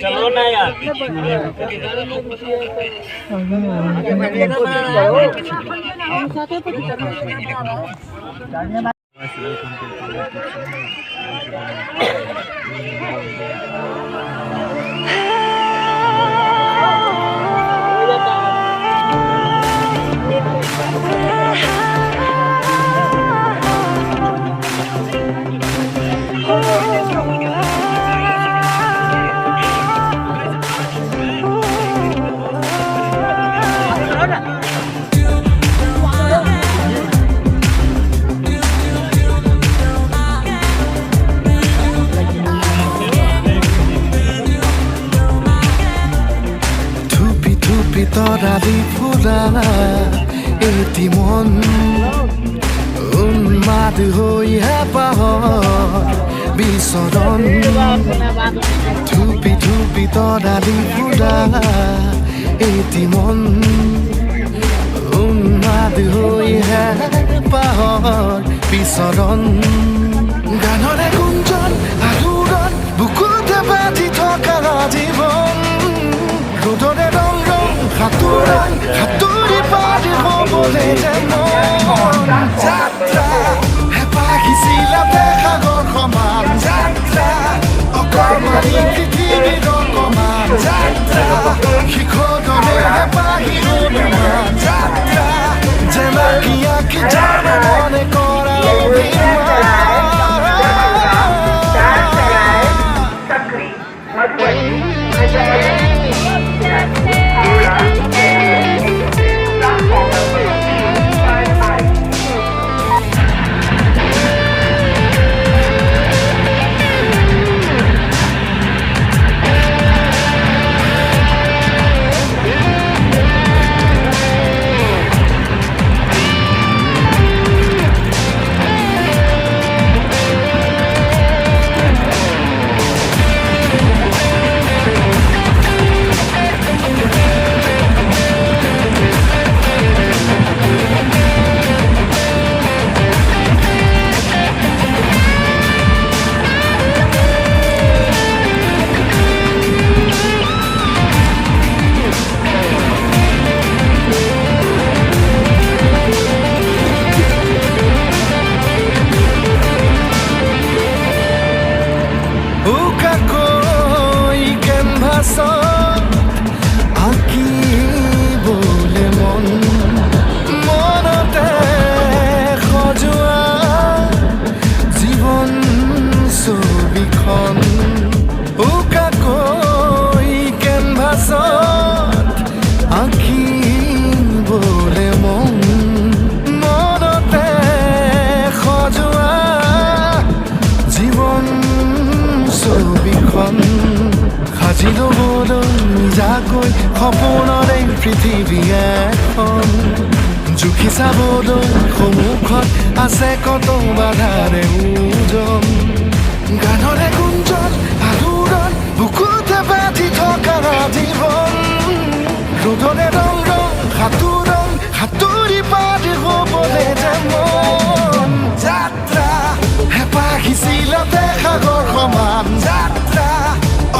चलो ना यार তৰালি ফুৰা এটি মন উন্মাদ হৈ হেঁপাহৰ বিচৰণ থুপি থুপি তৰালি ফুৰা এটি মন উন্মাদ হৈ হেঁপাহৰ বিচৰণ গানৰে গুঞ্জন আলোড়ন বুকুতে বাজি থকা জীৱন ৰ'দৰে ৰং ৰং সাঁতুৰি পাৰি হ'বলৈ যে মন যাত্ৰা হেঁপাহিছিলাতে সাগৰ সমান যাত্ৰা অকণমানি পৃথিৱীৰ অকণমান যাত্ৰা শিখৰৰে হেঁপাহি অনুমান যাত্ৰা যেনাকি আঁকি জানো মনে কৰা আঁকিবলে মন মনতে সজোৱা জীৱন ছবিখন উকাকৈ কেনভাছত আঁকিবলে মন মনতে সজোৱা জীৱন ছবিখন সাজি ল'বলৈ নিজাকৈ সপোনৰে পৃথিৱী এখন জুখি চাবলৈ সন্মুখত আছে কত বাধাৰে ওজন গানৰে গুঞ্জন আলোড়ন বুকুতে বাজি থকা জীৱন ৰ'দৰে ৰং ৰং সাঁতুৰি পাৰি হ'বলৈ যে মন যাত্ৰা হেঁপাহিছিলাতে সাগৰ সমান যাত্ৰা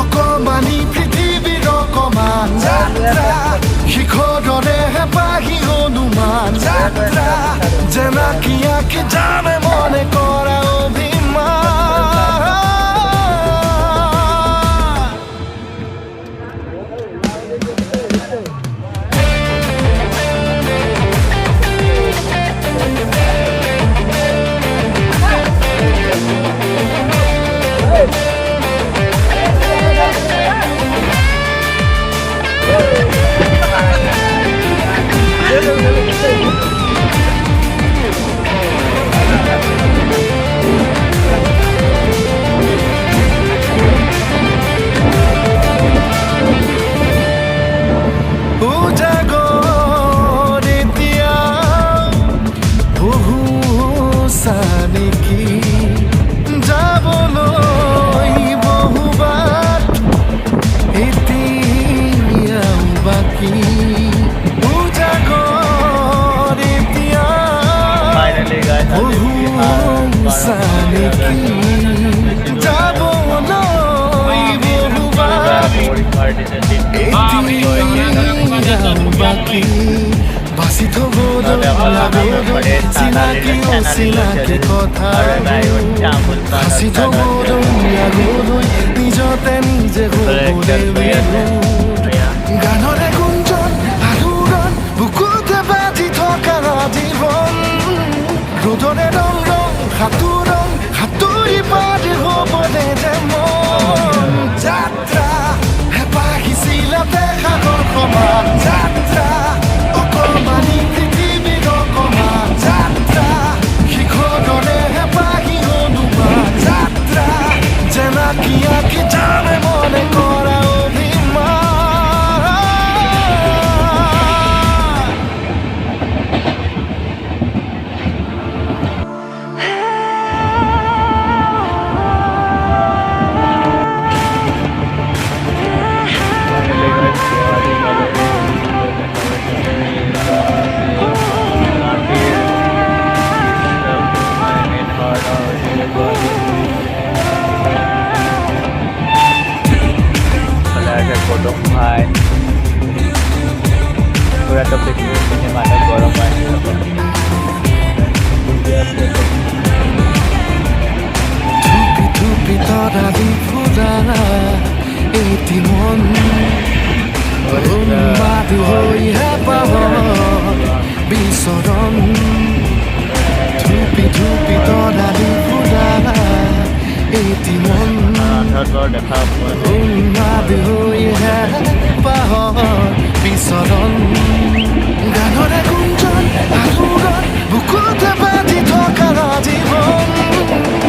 অকণমানি পৃথিৱীৰ অকণমান যাত্ৰা শিখৰৰে হেঁপাহি অনুমান যাত্ৰা যেনাকি আঁকি জানে মনে কৰা অভিমান বাকী বাচি থবলৈ চিনাকি অচিনাকি কথা সাঁচি থবলৈ আগলৈ নিজতে নিজে হ'বলৈ গানৰে গুঞ্জন আলোড়ন বুকুতে বাজি থকা জীৱন ৰ'দৰে ৰং ৰং সাঁতোৰং সাঁতুৰি পাৰি হ'বলৈ যে মন যাত্ৰা হেঁপাহিছিলে সাগৰ সমান যাত্ৰা অকমানি পৃথিৱীৰ অকমান যাত্ৰা শিখৰৰে হেঁপাহি হনুমান যাত্ৰা জেনাকি আঁকি জানে মনে কৰা অভিমান Kodok hai pura topik ini mana gorong banget থুপি থুপি Tarali ফুৰা এটি মন উন্মাদি হৈহে পাব বিচৰণ থুপি থুপি তৰালি ফুৰা এটি মন দেখা উন্মাদি হৈহে পাব বিচৰণ গানৰে গুঞ্জন আলোড়ন বুকুতে বাজি থকা জীৱন